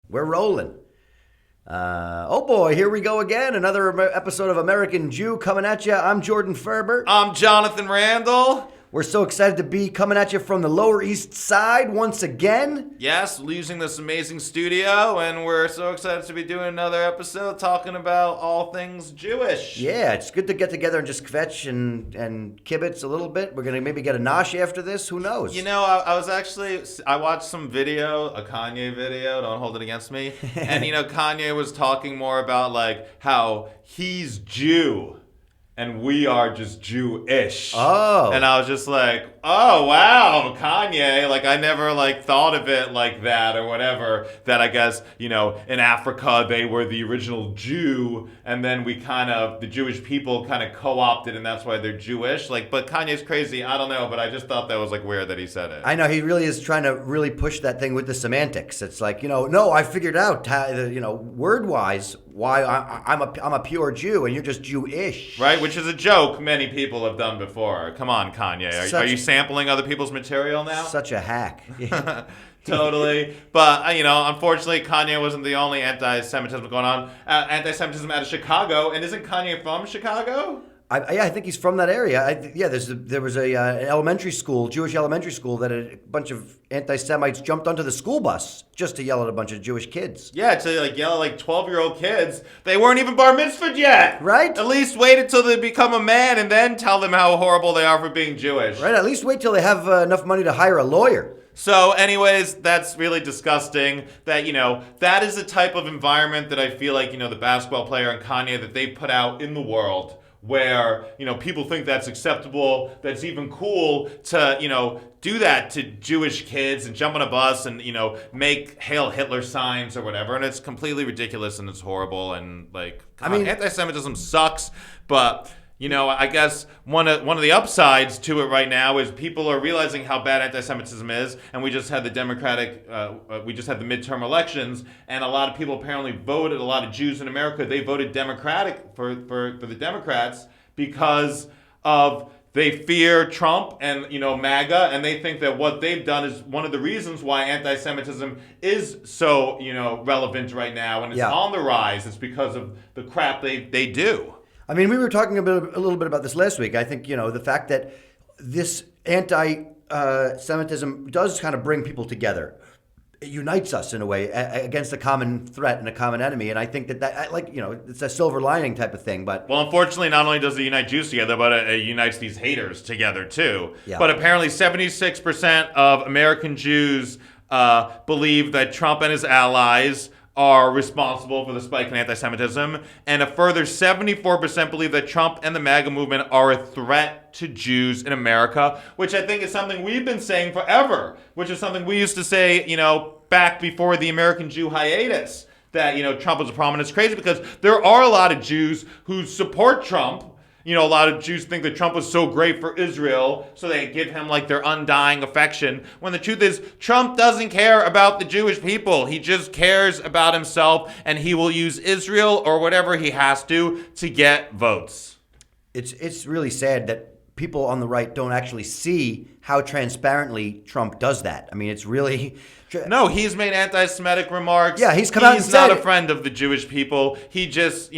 We're rolling. Oh boy, here we go again. Another episode of American Jew coming at you. I'm Jordan Ferber. I'm Jonathan Randall. We're so excited to be coming at you from the Lower East Side once again. Yes, using this amazing studio, and we're so excited to be doing another episode talking about all things Jewish. Yeah, it's good to get together and just kvetch and kibitz a little bit. We're going to maybe get a nosh after this. Who knows? You know, I watched some video, a Kanye video, don't hold it against me. And, Kanye was talking more about, how he's Jew. And we are just Jewish. Oh. And I was just like, oh, wow, Kanye. I never, thought of it like that or whatever. That I guess, in Africa, they were the original Jew. And then the Jewish people kind of co-opted, and that's why they're Jewish. But Kanye's crazy. I don't know. But I just thought that was, weird that he said it. I know. He really is trying to really push that thing with the semantics. It's no, I figured out, word-wise, why I'm a pure Jew, and you're just Jewish. Right? Which is a joke many people have done before. Come on, Kanye. Are you sampling other people's material now? Such a hack. Totally. But, unfortunately, Kanye wasn't the only anti-Semitism going on. Anti-Semitism out of Chicago. And isn't Kanye from Chicago? I think he's from that area. There was an elementary school, Jewish elementary school, that a bunch of anti-Semites jumped onto the school bus just to yell at a bunch of Jewish kids. Yeah, to yell at 12-year-old kids. They weren't even bar mitzvahed yet. Right. At least wait until they become a man and then tell them how horrible they are for being Jewish. Right. At least wait till they have enough money to hire a lawyer. So anyways, that's really disgusting that, that is the type of environment that I feel like, the basketball player and Kanye that they put out in the world where, people think that's acceptable, that's even cool to, do that to Jewish kids and jump on a bus and, make Hail Hitler signs or whatever. And it's completely ridiculous and it's horrible. And anti-Semitism sucks, but... I guess one of the upsides to it right now is people are realizing how bad anti-Semitism is, and we just had the midterm elections, and a lot of people apparently voted. A lot of Jews in America, they voted Democratic for the Democrats because of they fear Trump and MAGA, and they think that what they've done is one of the reasons why anti-Semitism is so relevant right now, and it's on the rise. It's because of the crap they do. I mean, we were talking a little bit about this last week. I think, the fact that this anti-Semitism does kind of bring people together. It unites us in a way against a common threat and a common enemy. And I think that it's a silver lining type of thing. But well, unfortunately, not only does it unite Jews together, but it unites these haters together, too. Yeah. But apparently 76% of American Jews believe that Trump and his allies are responsible for the spike in anti-Semitism, and a further 74% believe that Trump and the MAGA movement are a threat to Jews in America, which I think is something we've been saying forever, which is something we used to say, back before the American Jew hiatus, that, Trump was a problem. It's crazy because there are a lot of Jews who support Trump. A lot of Jews think that Trump was so great for Israel, so they give him their undying affection. When the truth is, Trump doesn't care about the Jewish people. He just cares about himself, and he will use Israel or whatever he has to get votes. It's really sad that people on the right don't actually see how transparently Trump does that. I mean, it's really... No, he's made anti-Semitic remarks. Yeah, he's come out and said He's not a friend of the Jewish people. He just,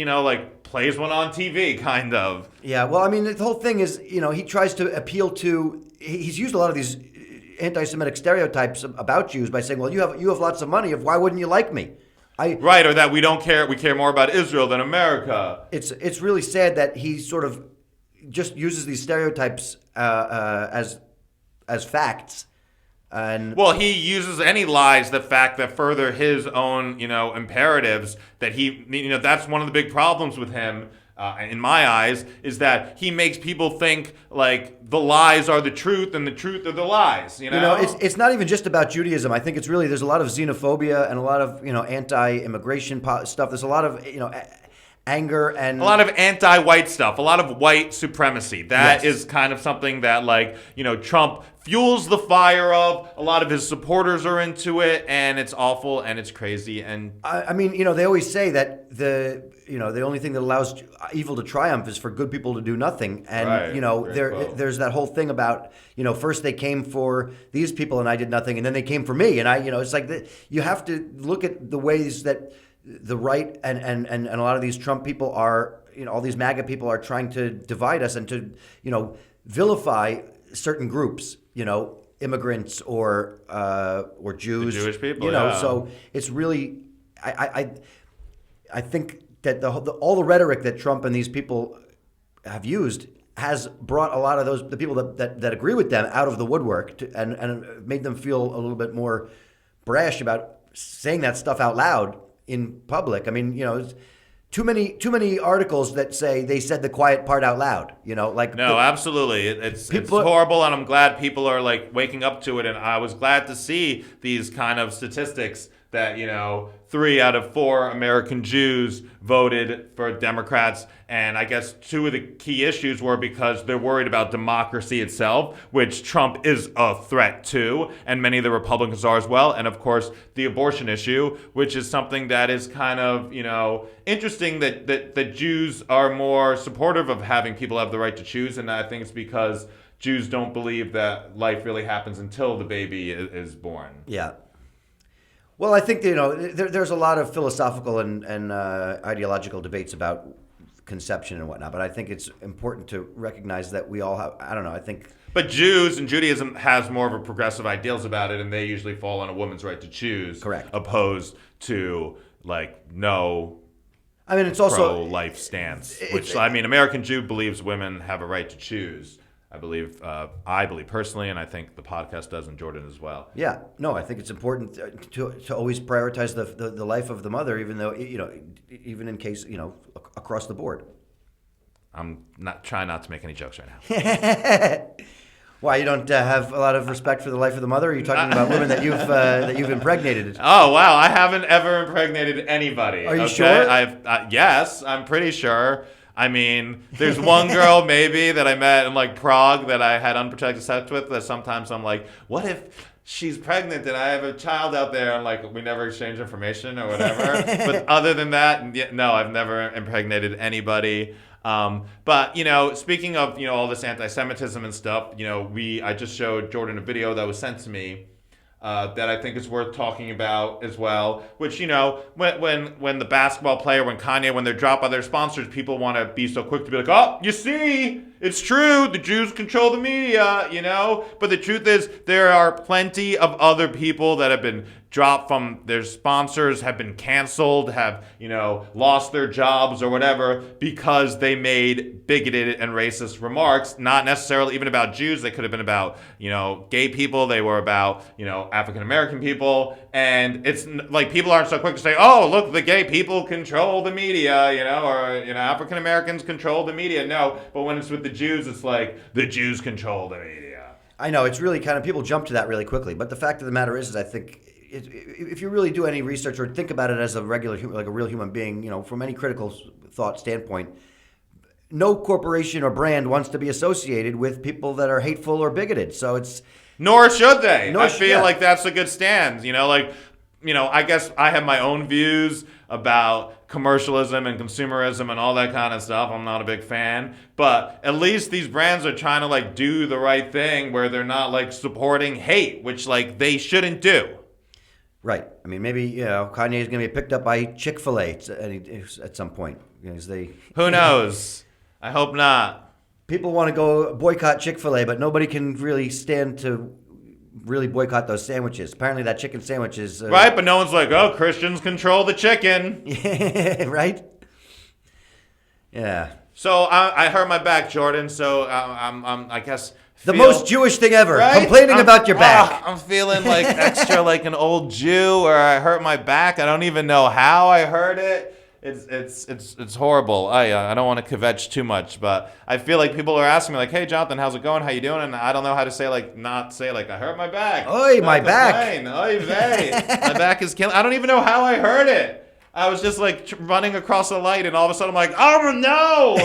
plays one on TV, kind of. Yeah, well, I mean, the whole thing is, he tries to appeal to... He's used a lot of these anti-Semitic stereotypes about Jews by saying, well, you have lots of money. Why wouldn't you like me? Right, or that we don't care. We care more about Israel than America. It's really sad that he sort of just uses these stereotypes as facts. And well, he uses any lies that further his own, imperatives. That he, that's one of the big problems with him, in my eyes, is that he makes people think the lies are the truth and the truth are the lies. It's not even just about Judaism. I think it's really there's a lot of xenophobia and a lot of anti-immigration stuff. There's a lot of anger and a lot of anti-white stuff, a lot of white supremacy. That Yes. is kind of something that, like, Trump fuels the fire of. A lot of his supporters are into it, and it's awful and it's crazy. And I mean, they always say that the only thing that allows evil to triumph is for good people to do nothing. And Right. Very cool. there's that whole thing about first they came for these people and I did nothing, and then they came for me, and it's like you have to look at the ways that the right and a lot of these Trump people are, all these MAGA people are trying to divide us and to vilify certain groups, immigrants or Jews, The Jewish people, yeah. So it's really I think that all the rhetoric that Trump and these people have used has brought a lot of the people that agree with them out of the woodwork and made them feel a little bit more brash about saying that stuff out loud in public. I mean, it's too many articles that say they said the quiet part out loud. Absolutely, it's horrible, and I'm glad people are like waking up to it. And I was glad to see these kind of statistics that 3 out of 4 American Jews voted for Democrats. And I guess 2 of the key issues were because they're worried about democracy itself, which Trump is a threat to, and many of the Republicans are as well. And of course, the abortion issue, which is something that is kind of, interesting that Jews are more supportive of having people have the right to choose. And I think it's because Jews don't believe that life really happens until the baby is born. Yeah. Well, I think there's a lot of philosophical and ideological debates about conception and whatnot, but I think it's important to recognize that we all have. I don't know. I think. But Jews and Judaism has more of a progressive ideals about it, and they usually fall on a woman's right to choose, correct, opposed to no. I mean, it's also pro-life stance, which American Jew believes women have a right to choose. I believe personally, and I think the podcast does, and Jordon as well. Yeah, no, I think it's important to always prioritize the life of the mother, even though even in case across the board. I'm not trying not to make any jokes right now. Why, you don't have a lot of respect for the life of the mother? Are you talking about women that you've impregnated? Oh wow, I haven't ever impregnated anybody. Are you sure? Yes, I'm pretty sure. I mean, there's one girl maybe that I met in like Prague that I had unprotected sex with, that sometimes I'm like, what if she's pregnant and I have a child out there, and like we never exchange information or whatever. But other than that, no, I've never impregnated anybody. But speaking of all this anti-Semitism and stuff, I just showed Jordon a video that was sent to me. That I think is worth talking about as well. Which when the basketball player, when Kanye, when they're dropped by their sponsors, people want to be so quick to be like, oh, you see, it's true, the Jews control the media, But the truth is, there are plenty of other people that have been dropped from their sponsors, have been canceled, have lost their jobs or whatever because they made bigoted and racist remarks. Not necessarily even about Jews. They could have been about gay people. They were about African American people. And it's like people aren't so quick to say, oh, look, the gay people control the media, or African Americans control the media. No, but when it's with the Jews, it's like the Jews control the media. I know, it's really kind of, people jump to that really quickly. But the fact of the matter is I think if you really do any research or think about it as a regular human, like a real human being, from any critical thought standpoint, no corporation or brand wants to be associated with people that are hateful or bigoted. So it's... Nor should they. I feel like that's a good stand. I guess I have my own views about commercialism and consumerism and all that kind of stuff. I'm not a big fan. But at least these brands are trying to do the right thing where they're not supporting hate, which they shouldn't do. Right. I mean, maybe, Kanye is going to be picked up by Chick-fil-A at some point. Who knows? I hope not. People want to go boycott Chick-fil-A, but nobody can really stand to really boycott those sandwiches. Apparently that chicken sandwich is... right, but no one's like, oh, Christians control the chicken. Right? Yeah. So I hurt my back, Jordon, so I guess... The most Jewish thing ever, right? Complaining about your back. I'm feeling extra like an old Jew, or I hurt my back. I don't even know how I hurt it. It's horrible. I don't want to kvetch too much, but I feel like people are asking me hey, Jonathan, how's it going? How you doing? And I don't know how to say not say I hurt my back. Oy, my back. Oy vey. My back is killing. I don't even know how I hurt it. I was just like running across a light, and all of a sudden I'm like, oh no,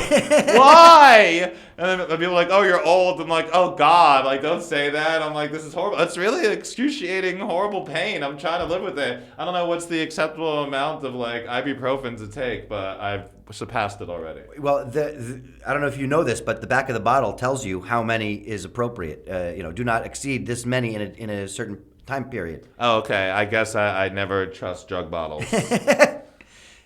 why? And then people are like, oh, you're old. I'm like, oh God, like don't say that. I'm like, this is horrible. It's really excruciating, horrible pain. I'm trying to live with it. I don't know what's the acceptable amount of like ibuprofen to take, but I've surpassed it already. Well, I don't know if you know this, but the back of the bottle tells you how many is appropriate. Do not exceed this many in a certain time period. Oh, okay. I guess I never trust drug bottles.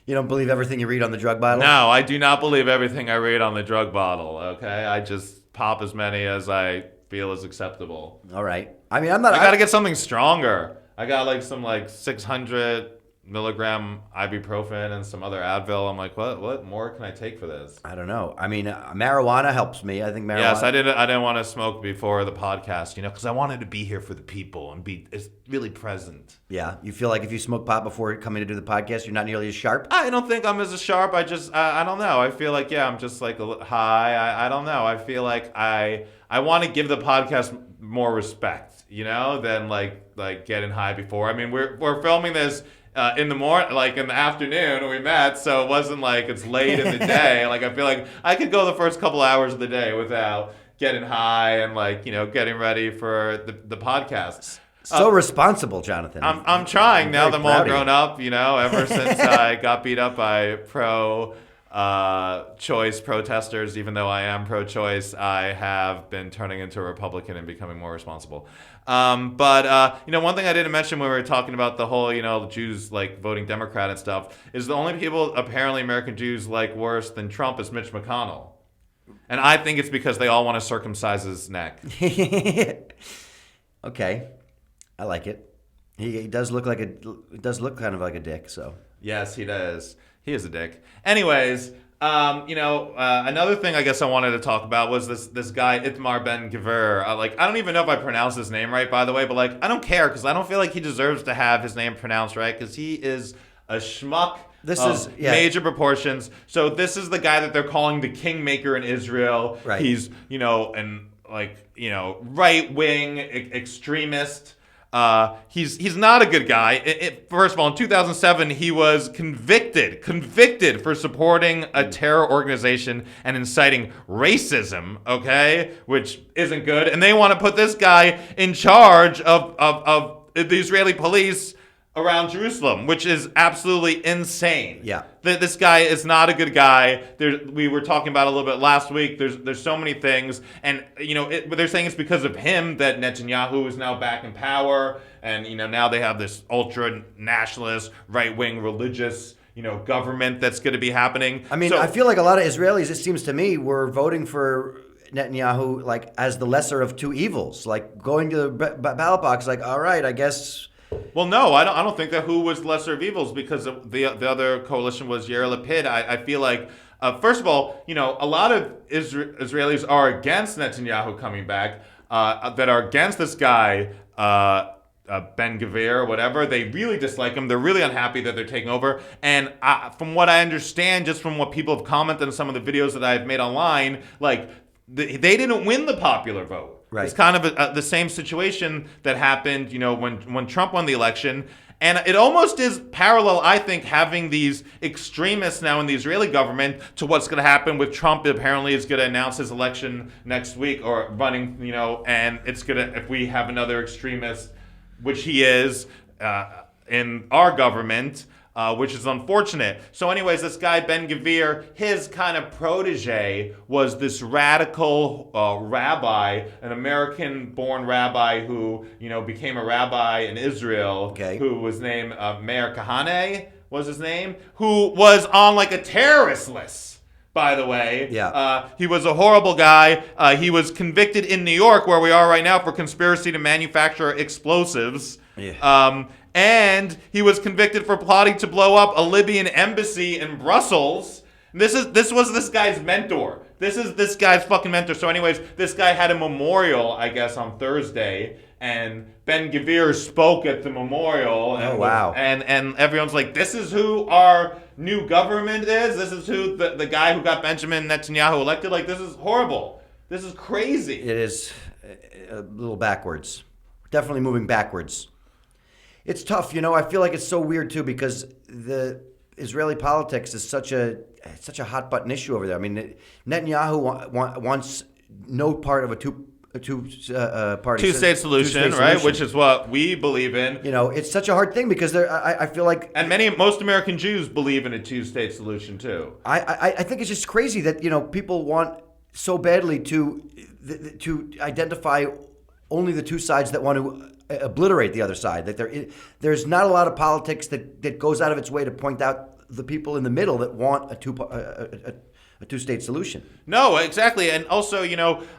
You don't believe everything you read on the drug bottle? No, I do not believe everything I read on the drug bottle, okay? I just pop as many as I feel is acceptable. All right. I mean, I'm not... I got to get something stronger. I got like some like 600 milligram ibuprofen and some other Advil. I'm like, what more can I take for this? I don't know. I mean, marijuana helps me. I think marijuana... Yes, I didn't want to smoke before the podcast, because I wanted to be here for the people and it's really present. Yeah, you feel like if you smoke pot before coming to do the podcast, you're not nearly as sharp? I don't think I'm as sharp. I don't know. I feel like, I'm just like high. I don't know. I feel like I want to give the podcast more respect, than like getting high before. I mean, we're filming this in the morning, like in the afternoon when we met, so it wasn't like it's late in the day. Like I feel like I could go the first couple hours of the day without getting high and like getting ready for the podcast. So responsible, Jonathan. I'm trying now that I'm all grown up. up. Ever since I got beat up by choice protesters, even though I am pro-choice, I have been turning into a Republican and becoming more responsible. But one thing I didn't mention when we were talking about the whole, Jews like voting Democrat and stuff, is the only people apparently American Jews like worse than Trump is Mitch McConnell. And I think it's because they all want to circumcise his neck. Okay. I like it. He does look kind of like a dick, so. Yes, he does. He is a dick. Anyways, another thing I guess I wanted to talk about was this guy Itamar Ben-Gvir. I don't even know if I pronounced his name right, by the way, but I don't care because I don't feel like he deserves to have his name pronounced right because he is a schmuck. This is major proportions. So this is the guy that they're calling the kingmaker in Israel. Right. He's right wing extremist. He's not a good guy. First of all, in 2007, he was convicted for supporting a terror organization and inciting racism, okay, which isn't good. And they want to put this guy in charge of the Israeli police around Jerusalem, which is absolutely insane. Yeah. This guy is not a good guy. We were talking about it a little bit last week. There's so many things, and but they're saying it's because of him that Netanyahu is now back in power, and now they have this ultra nationalist, right wing, religious government that's going to be happening. I mean, I feel like a lot of Israelis, it seems to me, were voting for Netanyahu like as the lesser of two evils, like going to the ballot box, like, all right, I guess. Well, no, I don't think that who was lesser of evils because the other coalition was Yair Lapid. I feel like, first of all, a lot of Israelis are against Netanyahu coming back, that are against this guy, Ben-Gvir or whatever. They really dislike him. They're really unhappy that they're taking over. And from what I understand, just from what people have commented on some of the videos that I've made online, they didn't win the popular vote. Right. It's kind of the same situation that happened, when Trump won the election. And it almost is parallel, I think, having these extremists now in the Israeli government to what's going to happen with Trump. Apparently, is going to announce his election next week or running, and it's going to, if we have another extremist, which he is, in our government, which is unfortunate. So anyways, this guy Ben-Gvir, his kind of protege was this radical rabbi, an American-born rabbi who, became a rabbi in Israel, who was named Meir Kahane, was his name, who was on like a terrorist list, by the way. Yeah. He was a horrible guy. He was convicted in New York, where we are right now, for conspiracy to manufacture explosives. Yeah. And he was convicted for plotting to blow up a Libyan embassy in Brussels. This was this guy's mentor. This is this guy's fucking mentor. So anyways, this guy had a memorial, I guess, on Thursday, and Ben-Gvir spoke at the memorial. And wow. And everyone's like, this is who our new government is? This is who the guy who got Benjamin Netanyahu elected? Like, this is horrible. This is crazy. It is a little backwards. Definitely moving backwards. It's tough, I feel like it's so weird too because Israeli politics is such a hot button issue over there. I mean, Netanyahu wants no part of a two-party Two-state solution, right? Which is what we believe in. You know, it's such a hard thing because I feel like, and most American Jews believe in a two-state solution too. I think it's just crazy that people want so badly to identify only the two sides that want to obliterate the other side. That there's not a lot of politics that goes out of its way to point out the people in the middle that want a two-state solution. No, exactly. And also,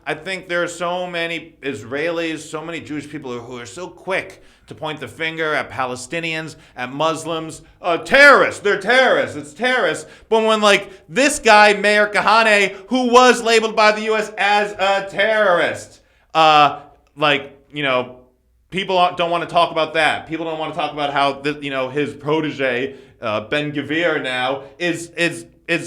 I think there are so many Israelis, so many Jewish people who are so quick to point the finger at Palestinians, at Muslims. Terrorists, they're terrorists, it's terrorists. But when, this guy, Meir Kahane, who was labeled by the U.S. as a terrorist, people don't want to talk about that. People don't want to talk about how, his protege, Ben-Gvir now, is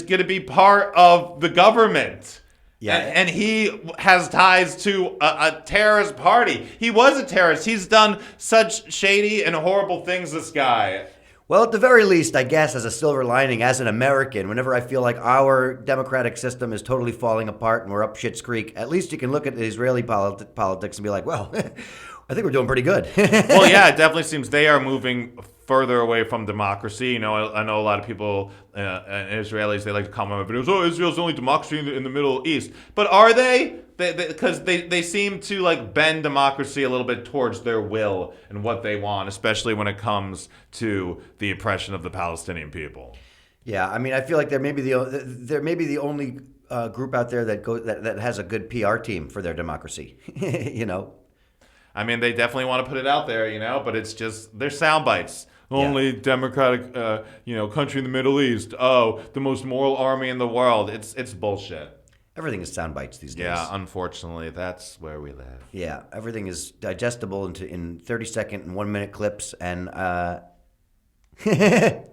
going to be part of the government. Yeah. And he has ties to a terrorist party. He was a terrorist. He's done such shady and horrible things, this guy. Well, at the very least, I guess, as a silver lining, as an American, whenever I feel like our democratic system is totally falling apart and we're up Schitt's Creek, at least you can look at the Israeli politics and be like, well, I think we're doing pretty good. Well, yeah, it definitely seems they are moving further away from democracy. I know a lot of people, Israelis, they like to comment on videos, Israel's the only democracy in the Middle East. But are they? Because they seem to bend democracy a little bit towards their will and what they want, especially when it comes to the oppression of the Palestinian people. Yeah, I mean, I feel like there may be the only group out there that has a good PR team for their democracy. I mean, they definitely want to put it out there, but it's just, they're sound bites. Only democratic, country in the Middle East. Oh, the most moral army in the world. It's bullshit. Everything is sound bites these days. Yeah, unfortunately, that's where we live. Yeah, everything is digestible in 30-second and 1-minute clips, and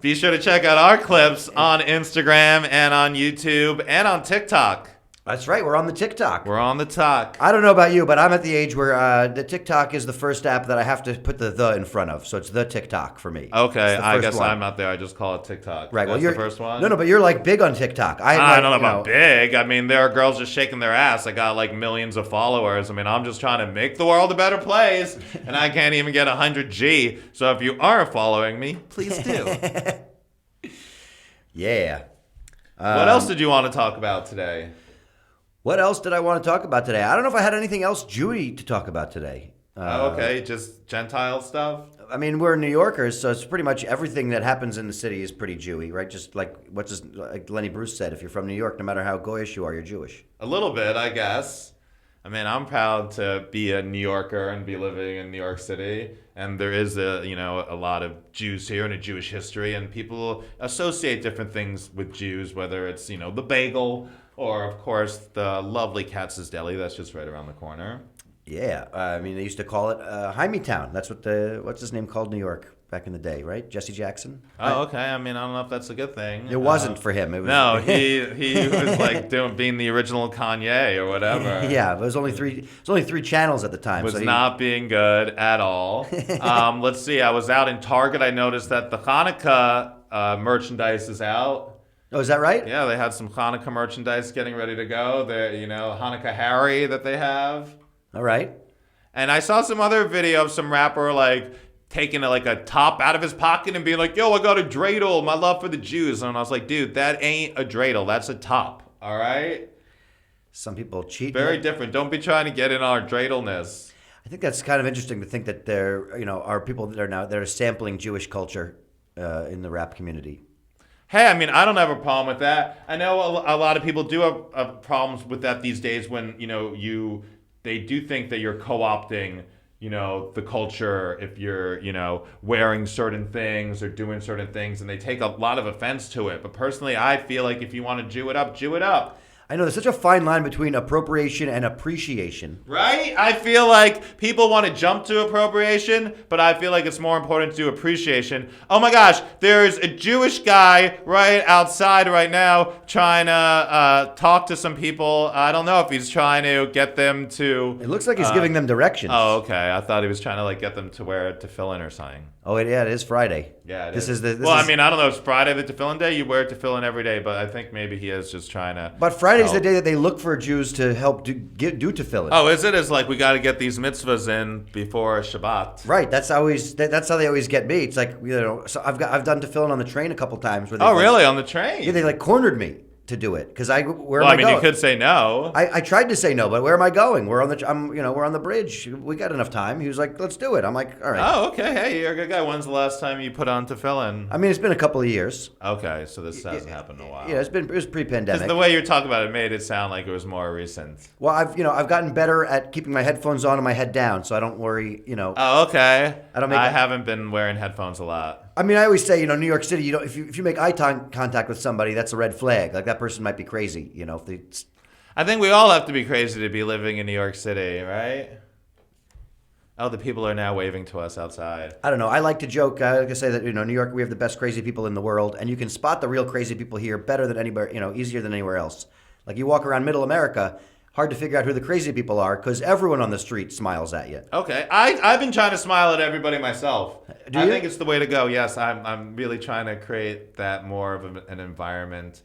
be sure to check out our clips on Instagram and on YouTube and on TikTok. That's right. We're on the TikTok. We're on the talk. I don't know about you, but I'm at the age where the TikTok is the first app that I have to put the in front of. So it's the TikTok for me. Okay, I guess I'm not there. I just call it TikTok. Right. That's you're the first one? No, but you're big on TikTok. I don't know about big. I mean, there are girls just shaking their ass. I got millions of followers. I mean, I'm just trying to make the world a better place, and I can't even get 100G. So if you aren't following me, please do. Yeah. What else did you want to talk about today? What else did I want to talk about today? I don't know if I had anything else Jewy to talk about today. Okay, just Gentile stuff? I mean, we're New Yorkers, so it's pretty much everything that happens in the city is pretty Jewy, right? Just like Lenny Bruce said, if you're from New York, no matter how goyish you are, you're Jewish. A little bit, I guess. I mean, I'm proud to be a New Yorker and be living in New York City. And there is a lot of Jews here and a Jewish history, and people associate different things with Jews, whether it's, the bagel or, of course, the lovely Katz's Deli that's just right around the corner. Yeah, I mean, they used to call it Hymietown. That's what's his name called New York back in the day, right? Jesse Jackson. Oh, okay. I mean, I don't know if that's a good thing. It wasn't for him. It was, no, he was being the original Kanye or whatever. Yeah, it was only three channels at the time. Was not being good at all. Let's see. I was out in Target. I noticed that the Hanukkah merchandise is out. Oh, is that right? Yeah, they had some Hanukkah merchandise getting ready to go. The Hanukkah Harry that they have. All right. And I saw some other video of some rapper taking a top out of his pocket and being like, yo, I got a dreidel, my love for the Jews. And I was like, dude, that ain't a dreidel, that's a top. All right? Some people cheat. Very different. Don't be trying to get in our dreidel-ness. I think that's kind of interesting to think that there are people that are sampling Jewish culture in the rap community. Hey, I mean, I don't have a problem with that. I know a lot of people do have problems with that these days when, they do think that you're co-opting, the culture if you're, wearing certain things or doing certain things, and they take a lot of offense to it. But personally, I feel like if you want to Jew it up, Jew it up. I know there's such a fine line between appropriation and appreciation. Right? I feel like people want to jump to appropriation, but I feel like it's more important to do appreciation. Oh my gosh, there's a Jewish guy right outside right now trying to talk to some people. I don't know if he's trying to get them to... It looks like he's giving them directions. Oh, okay. I thought he was trying to like get them to wear a tefillin or something. Oh, yeah, it is Friday. Yeah, it this is. This well, is, I mean, I don't know. It's Friday the tefillin day. You wear tefillin every day, but I think maybe he is just trying to... But Friday's help. the day that they look for Jews to help do tefillin. Oh, is it? It's like we got to get these mitzvahs in before Shabbat. Right. That's how they always get me. It's like, so I've done tefillin on the train a couple times. Where Oh, really? On the train? Yeah, they like cornered me to do it because where well, am I mean, going? you could say no. I tried to say no, but where am I going? We're on the bridge. We got enough time. He was like, let's do it. I'm like, all right. Oh, okay. Hey, you're a good guy. When's the last time you put on tefillin? I mean, it's been a couple of years. Okay, so this hasn't happened in a while. Yeah, it was pre-pandemic. Because the way you're talking about it made it sound like it was more recent. Well, I've gotten better at keeping my headphones on and my head down, so I don't worry. Oh, okay. I haven't been wearing headphones a lot. I mean, I always say, New York City, if you make eye contact with somebody, that's a red flag. Like that person might be crazy. If they. I think we all have to be crazy to be living in New York City, right? Oh, the people are now waving to us outside. I don't know. I like to joke. I like to say that New York, we have the best crazy people in the world, and you can spot the real crazy people here better than anywhere. Easier than anywhere else. Like you walk around Middle America, hard to figure out who the crazy people are because everyone on the street smiles at you. Okay, I've been trying to smile at everybody myself. Do I you? think it's the way to go. Yes, I'm really trying to create that more of an environment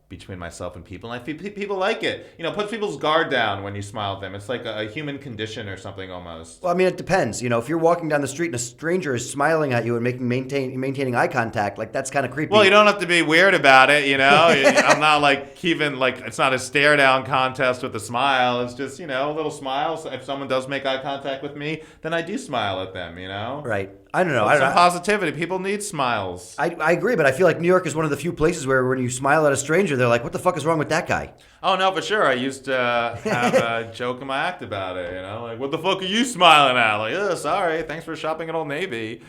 between myself and people. And I feel people like it. Puts people's guard down when you smile at them. It's like a human condition or something almost. Well, I mean, it depends. If you're walking down the street and a stranger is smiling at you and maintaining eye contact, like that's kind of creepy. Well, you don't have to be weird about it, I'm not it's not a stare down contest with a smile. It's just, a little smile. So if someone does make eye contact with me, then I do smile at them, Right. I don't know. Some positivity. People need smiles. I agree, but I feel like New York is one of the few places where when you smile at a stranger, they're like, what the fuck is wrong with that guy? Oh, no, for sure. I used to have a joke in my act about it, like, what the fuck are you smiling at? Like, oh, sorry. Thanks for shopping at Old Navy.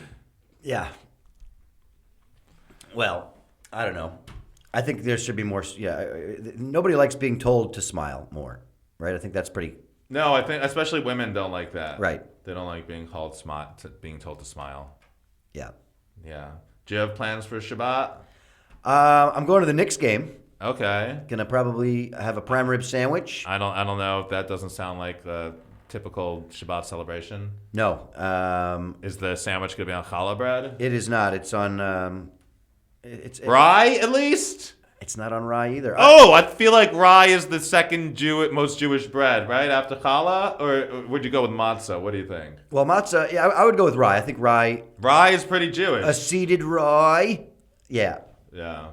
Yeah. Well, I don't know. I think there should be more. Yeah. Nobody likes being told to smile more, right? I think that's pretty. No, I think especially women don't like that. Right. They don't like being told to smile. Yeah. Yeah. Do you have plans for Shabbat? I'm going to the Knicks game. Okay. Gonna probably have a prime rib sandwich. I don't know if that doesn't sound like the typical Shabbat celebration. No. Is the sandwich gonna be on challah bread? It is not. It's on. It's rye at least. It's not on rye either. Oh, I feel like rye is the second most Jewish bread, right after challah, or would you go with matzah? What do you think? Well, matzah. Yeah, I would go with rye. I think rye. Rye is pretty Jewish. A seeded rye. Yeah. Yeah.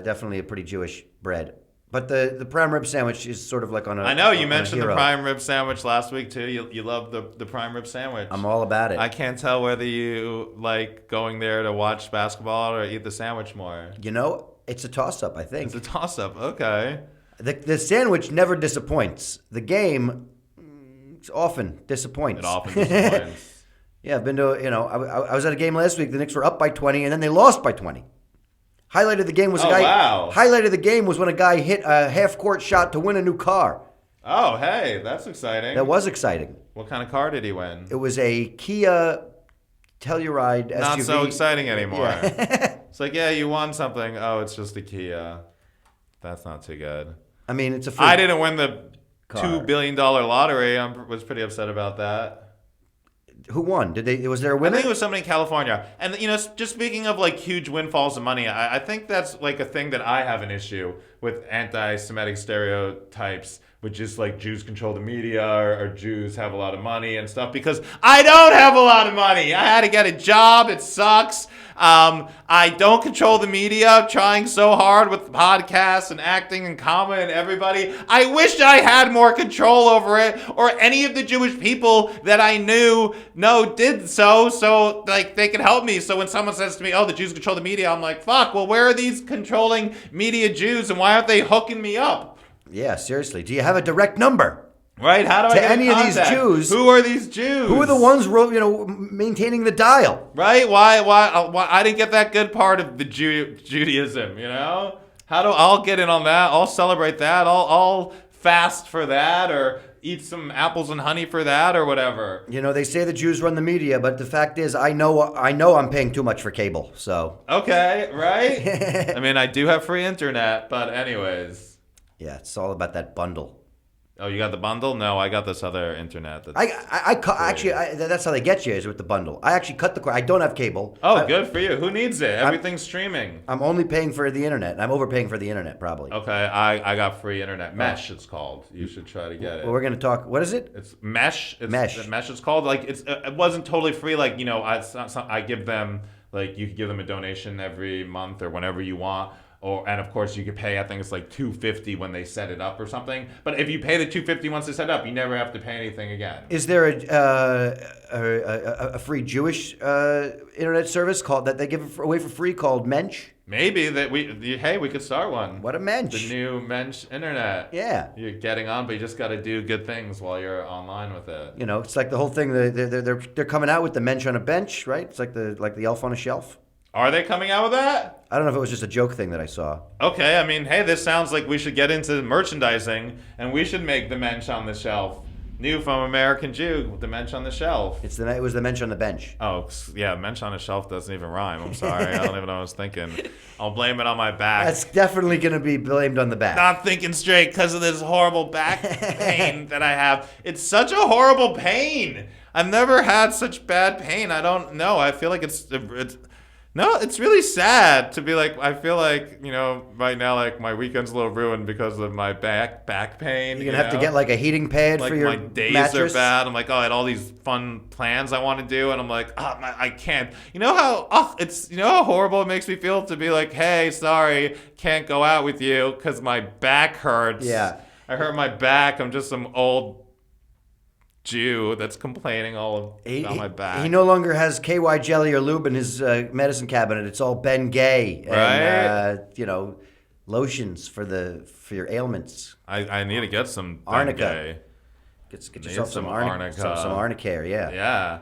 Definitely a pretty Jewish bread. But the prime rib sandwich is sort of like on a. I know you on mentioned a the prime rib sandwich last week too. You love the prime rib sandwich. I'm all about it. I can't tell whether you like going there to watch basketball or eat the sandwich more. It's a toss-up, I think. It's a toss-up. Okay. The sandwich never disappoints. The game often disappoints. It often disappoints. Yeah, I've been to, I was at a game last week. The Knicks were up by 20, and then they lost by 20. Highlight of the game was Highlight of the game was when a guy hit a half-court shot to win a new car. Oh, hey, that's exciting. That was exciting. What kind of car did he win? It was a Kia Telluride SUV. Not so exciting anymore. Yeah. It's like, yeah, you won something. Oh, it's just a Kia. That's not too good. I mean, it's a free I didn't win the car. $2 billion lottery. I was pretty upset about that. Who won? Was there a winner? I think it was somebody in California. And, just speaking of, huge windfalls of money, I think that's, a thing that I have an issue with anti-Semitic stereotypes, which is, Jews control the media or Jews have a lot of money and stuff, because I don't have a lot of money. I had to get a job. It sucks. I don't control the media. I'm trying so hard with podcasts and acting and comedy and everybody. I wish I had more control over it, or any of the Jewish people that I did so they could help me. So when someone says to me, oh, the Jews control the media, I'm like, fuck, well, where are these controlling media Jews, and why aren't they hooking me up? Yeah, seriously. Do you have a direct number? Right? How do I get any of these Jews? Who are these Jews? Who are the ones, maintaining the dial? Right? Why? I didn't get that good part of the Judaism, I'll get in on that. I'll celebrate that. I'll fast for that, or eat some apples and honey for that, or whatever. You know, they say the Jews run the media, but the fact is, I know I'm paying too much for cable. So Okay, right? I mean, I do have free internet, but anyways. yeah, it's all about that bundle. Oh, you got the bundle? No, I got this other internet. That's Actually, that's how they get you, is with the bundle. I actually cut the cord. I don't have cable. Good for you. Who needs it? Everything's streaming. I'm only paying for the internet. I'm overpaying for the internet, probably. Okay, I got free internet. Mesh, it's called. You should try to get it. Well, we're going to talk. What is it? It's Mesh. Mesh. Mesh is called. Like it wasn't totally free. Like I give them, like, you could give them a donation every month or whenever you want. And of course you could pay, I think it's like $250 when they set it up or something. But if you pay the $250 once they set it up, you never have to pay anything again. Is there a free Jewish internet service that they give away for free called Mensch? Maybe we could start one. What a Mensch! The new Mensch internet. Yeah, you're getting on, but you just got to do good things while you're online with it. You know, it's like the whole thing. They're coming out with the Mensch on a bench, right? It's like the elf on a shelf. Are they coming out with that? I don't know if it was just a joke thing that I saw. Okay, I mean, hey, this sounds like we should get into merchandising, and we should make the Mensch on the shelf. New from American Jew, with the Mensch on the shelf. It was the Mensch on the bench. Oh, yeah, Mensch on the shelf doesn't even rhyme. I'm sorry, I don't even know what I was thinking. I'll blame it on my back. That's definitely going to be blamed on the back. Not thinking straight because of this horrible back pain that I have. It's such a horrible pain. I've never had such bad pain. I don't know. I feel like it's really sad to be like, I feel like, right now, like, my weekend's a little ruined because of my back pain. You're going to have to get, like, a heating pad for your mattress. My days mattress. are bad. I'm like, I had all these fun plans I want to do, and I'm like, I can't. You know how horrible it makes me feel to be like, hey, sorry, can't go out with you because my back hurts. Yeah. I hurt my back. I'm just some old Jew that's complaining all about my back. He no longer has KY jelly or lube in his medicine cabinet. It's all Ben-Gvir and lotions for your ailments. I need to get some arnica. Get yourself some arnica. Some arnicare, yeah. Yeah.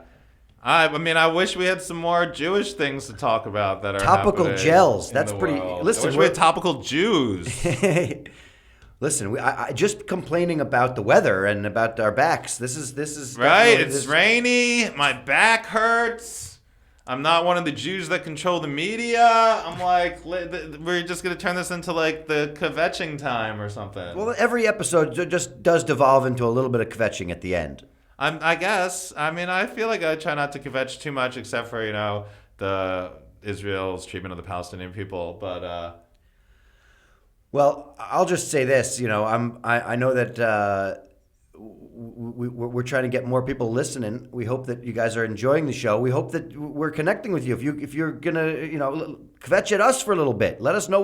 I wish we had some more Jewish things to talk about that are topical gels. That's pretty. World. Listen, I wish we had topical Jews. Listen, I just complaining about the weather and about our backs. This is right. It's rainy. My back hurts. I'm not one of the Jews that control the media. I'm like, we're just gonna turn this into like the kvetching time or something. Well, every episode just does devolve into a little bit of kvetching at the end. I guess. I mean, I feel like I try not to kvetch too much, except for the Israel's treatment of the Palestinian people, but. Well, I'll just say this. I know that we're trying to get more people listening. We hope that you guys are enjoying the show. We hope that we're connecting with you. If you're gonna kvetch at us for a little bit, let us know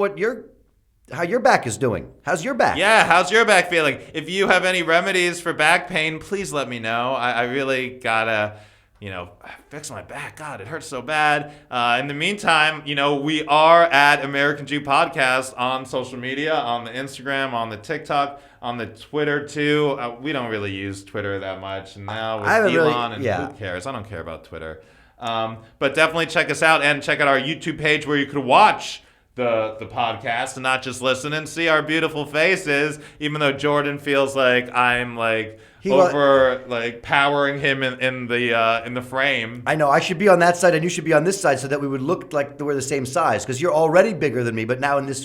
how your back is doing. How's your back? Yeah, how's your back feeling? If you have any remedies for back pain, please let me know. I really gotta. Fix my back. God, it hurts so bad. In the meantime, we are at American Jew Podcast on social media, on the Instagram, on the TikTok, on the Twitter too. We don't really use Twitter that much. And now with Elon, who cares? I don't care about Twitter. But definitely check us out and check out our YouTube page where you could watch the podcast and not just listen and see our beautiful faces, even though Jordon feels like I'm powering him in the frame. I know. I should be on that side and you should be on this side so that we would look like we're the same size, because you're already bigger than me. But now in this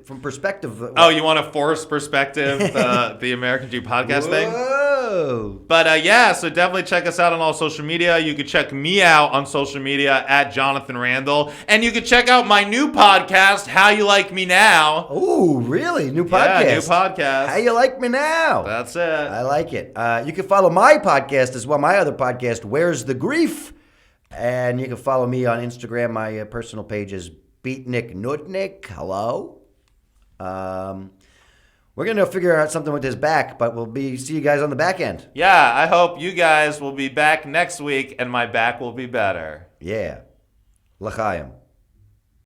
from perspective. Oh, you want to force perspective the American Jew Podcast thing? Whoa. But so definitely check us out on all social media. You can check me out on social media at Jonathan Randall, and you can check out my new podcast, How You Like Me Now. Oh, really? New podcast. Yeah, new podcast. How You Like Me Now. That's it. I like it. You can follow my podcast as well, my other podcast, Where's the Grief? And you can follow me on Instagram. My personal page is Beatnik Nutnik. Hello. We're going to figure out something with his back, but see you guys on the back end. Yeah, I hope you guys will be back next week and my back will be better. Yeah. L'chaim.